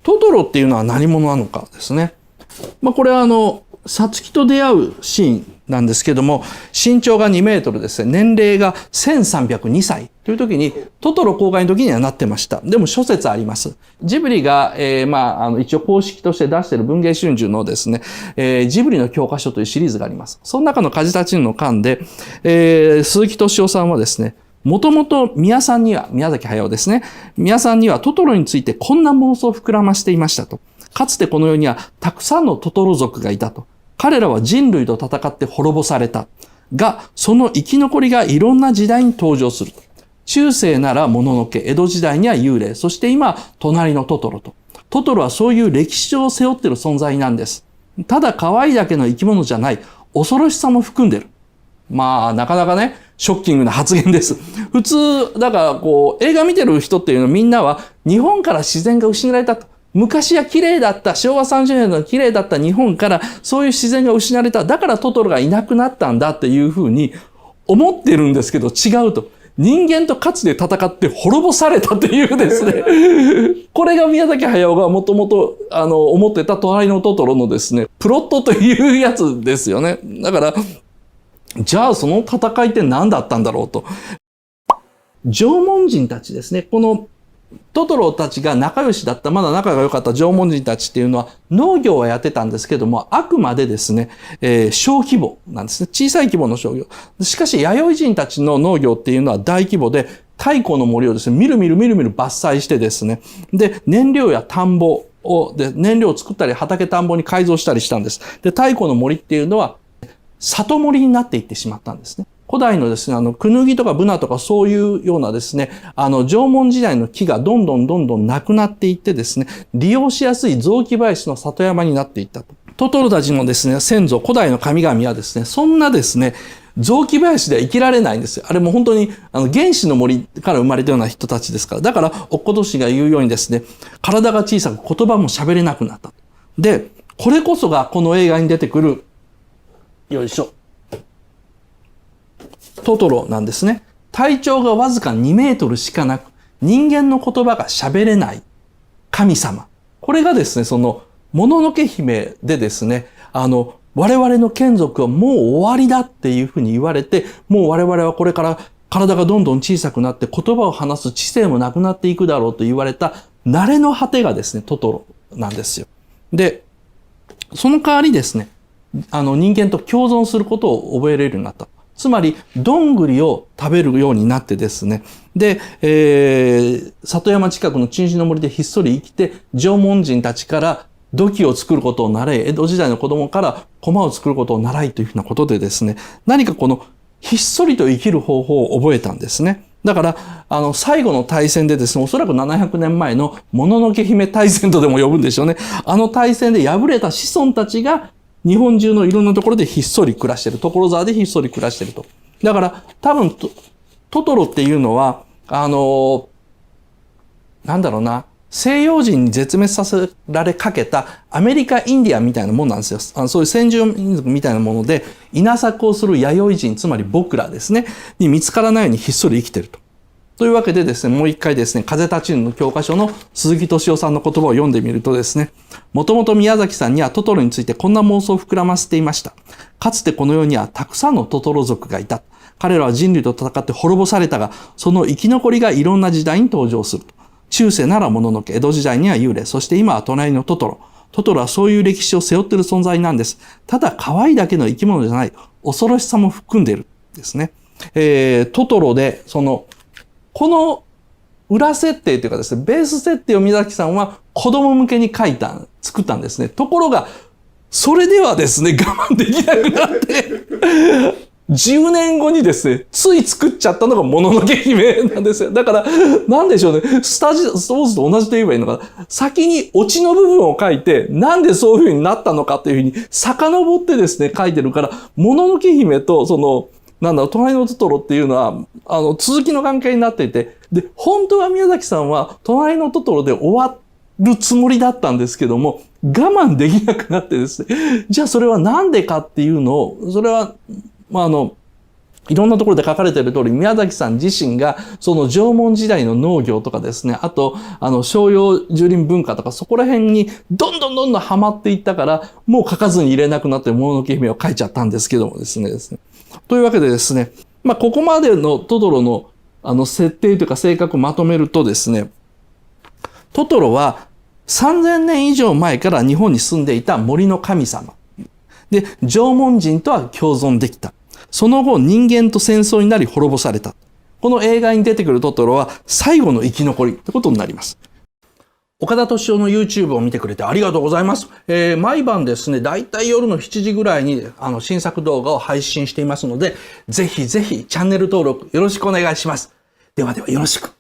トトロっていうのは何者なのかですね。これはサツキと出会うシーンなんですけども、身長が2メートルですね。年齢が1302歳という時に、トトロ公開の時にはなってました。でも諸説あります。ジブリが、一応公式として出している文藝春秋のですね、ジブリの教科書というシリーズがあります。その中の梶田チンの巻で、鈴木敏夫さんはですね、もともと宮崎駿ですね。宮さんにはトトロについてこんな妄想を膨らましていましたと。かつてこの世にはたくさんのトトロ族がいたと。彼らは人類と戦って滅ぼされた。が、その生き残りがいろんな時代に登場すると。中世ならもののけ、江戸時代には幽霊、そして今、隣のトトロと。トトロはそういう歴史上を背負っている存在なんです。ただ可愛いだけの生き物じゃない、恐ろしさも含んでる。なかなかね、ショッキングな発言です。普通、だから映画見てる人っていうのみんなは、日本から自然が失われたと。昔は綺麗だった、昭和30年の綺麗だった日本からそういう自然が失われた。だからトトロがいなくなったんだっていうふうに思ってるんですけど違うと。人間とかつて戦って滅ぼされたっていうですね。これが宮崎駿がもともと思ってた隣のトトロのですね、プロットというやつですよね。だから、じゃあその戦いって何だったんだろうと。縄文人たちですね。このトトロたちが仲良しだった、まだ仲が良かった縄文人たちっていうのは農業はやってたんですけども、あくまでですね、小規模なんですね。小さい規模の商業。しかし、弥生人たちの農業っていうのは大規模で、太古の森をですね、みるみる伐採してですね、で、燃料や田んぼで、燃料を作ったり、畑田んぼに改造したりしたんです。で、太古の森っていうのは、里森になっていってしまったんですね。古代のですね、クヌギとかブナとかそういうようなですね、縄文時代の木がどんどんなくなっていってですね、利用しやすい雑木林の里山になっていったと。トトロたちのですね、先祖、古代の神々はですね、そんなですね、雑木林では生きられないんですよ。あれも本当に、原始の森から生まれたような人たちですから。だから、おっことしが言うようにですね、体が小さく言葉も喋れなくなった。で、これこそがこの映画に出てくる、よいしょ。トトロなんですね。体長がわずか2メートルしかなく、人間の言葉が喋れない神様。これがですね、もののけ姫でですね、我々の眷属はもう終わりだっていうふうに言われて、もう我々はこれから体がどんどん小さくなって言葉を話す知性もなくなっていくだろうと言われた慣れの果てがですね、トトロなんですよ。で、その代わりですね、人間と共存することを覚えれるようになった。つまり、どんぐりを食べるようになってですね。で、里山近くの鎮守の森でひっそり生きて、縄文人たちから土器を作ることを習い、江戸時代の子供から駒を作ることを習いというふうなことでですね、何かひっそりと生きる方法を覚えたんですね。だから、最後の大戦でですね、おそらく700年前のもののけ姫大戦とでも呼ぶんでしょうね。大戦で敗れた子孫たちが、日本中のいろんなところでひっそり暮らしてる。所沢でひっそり暮らしてると。だから、多分、トトロっていうのは、なんだろうな、西洋人に絶滅させられかけたアメリカインディアンみたいなもんなんですよ。そういう先住民族みたいなもので、稲作をする弥生人、つまり僕らですね、に見つからないようにひっそり生きてると。というわけでですね、もう一回ですね、風立ちぬの教科書の鈴木敏夫さんの言葉を読んでみるとですね、もともと宮崎さんにはトトロについてこんな妄想を膨らませていました。かつてこの世にはたくさんのトトロ族がいた。彼らは人類と戦って滅ぼされたが、その生き残りがいろんな時代に登場する。中世ならもののけ、江戸時代には幽霊、そして今は隣のトトロ。トトロはそういう歴史を背負っている存在なんです。ただ可愛いだけの生き物じゃない。恐ろしさも含んでいる。ですね。トトロで、この裏設定というかですね、ベース設定を宮崎さんは子供向けに作ったんですね。ところが、それではですね、我慢できなくなって、10年後にですね、つい作っちゃったのがもののけ姫なんですよ。だから、なんでしょうね、スター・ウォーズと同じと言えばいいのかな。先にオチの部分を書いて、なんでそういう風になったのかっていう風に遡ってですね、書いてるから、もののけ姫と隣のトトロっていうのは、続きの関係になっていて、で、本当は宮崎さんは、隣のトトロで終わるつもりだったんですけども、我慢できなくなってですね、じゃあそれはなんでかっていうのを、それは、いろんなところで書かれている通り、宮崎さん自身が、その縄文時代の農業とかですね、あと、商用樹林文化とか、そこら辺にどんどんハマっていったから、もう書かずに入れなくなって、もののけ姫を書いちゃったんですけどもですね。というわけでですね、ここまでのトトロの、設定というか性格をまとめるとですね、トトロは3000年以上前から日本に住んでいた森の神様。で、縄文人とは共存できた。その後、人間と戦争になり滅ぼされた。この映画に出てくるトトロは最後の生き残りってことになります。岡田斗司夫の YouTube を見てくれてありがとうございます。毎晩ですね、だいたい夜の7時ぐらいに新作動画を配信していますので、ぜひぜひチャンネル登録よろしくお願いします。ではではよろしく。